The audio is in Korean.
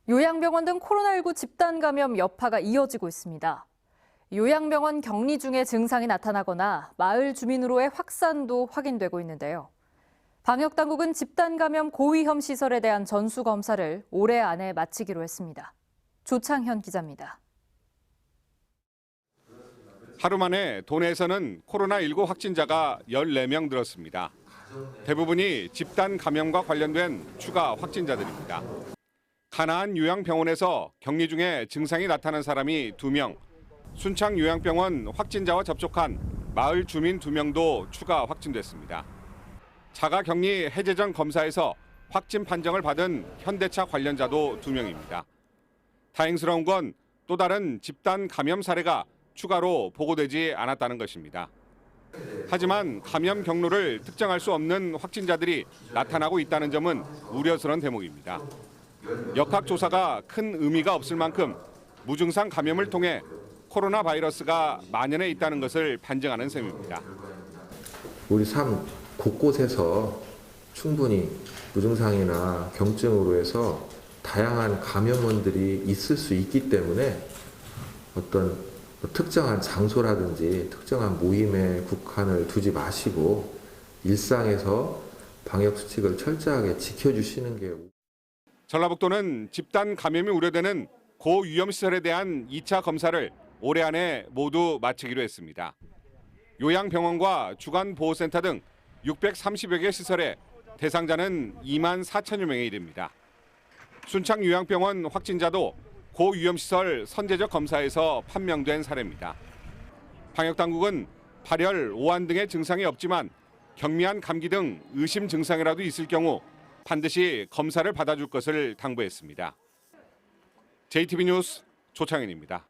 요양병원 등 코로나19 집단 감염 여파가 이어지고 있습니다. 요양병원 격리 중에 증상이 나타나거나 마을 주민으로의 확산도 확인되고 있는데요. 방역당국은 집단 감염 고위험 시설에 대한 전수검사를 올해 안에 마치기로 했습니다. 조창현 기자입니다. 하루 만에 도내에서는 코로나19 확진자가 14명 늘었습니다. 대부분이 집단 감염과 관련된 추가 확진자들입니다. 가나안 요양병원에서 격리 중에 증상이 나타난 사람이 2명, 순창 요양병원 확진자와 접촉한 마을 주민 2명도 추가 확진됐습니다. 자가격리 해제 전 검사에서 확진 판정을 받은 현대차 관련자도 2명입니다. 다행스러운 건 또 다른 집단 감염 사례가 추가로 보고되지 않았다는 것입니다. 하지만 감염 경로를 특정할 수 없는 확진자들이 나타나고 있다는 점은 우려스러운 대목입니다. 역학조사가 큰 의미가 없을 만큼 무증상 감염을 통해 코로나 바이러스가 만연해 있다는 것을 반증하는 셈입니다. 우리 삶 곳곳에서 충분히 무증상이나 경증으로 해서 다양한 감염원들이 있을 수 있기 때문에 어떤 특정한 장소라든지 특정한 모임에 국한을 두지 마시고 일상에서 방역 수칙을 철저하게 지켜주시는 게. 전라북도는 집단 감염이 우려되는 고위험 시설에 대한 2차 검사를 올해 안에 모두 마치기로 했습니다. 요양병원과 주간보호센터 등 630여 개 시설에 대상자는 2만 4천여 명에 이릅니다. 순창 요양병원 확진자도 고위험시설 선제적 검사에서 판명된 사례입니다. 방역당국은 발열, 오한 등의 증상이 없지만 경미한 감기 등 의심 증상이라도 있을 경우 반드시 검사를 받아줄 것을 당부했습니다. JTB 뉴스 조창현입니다.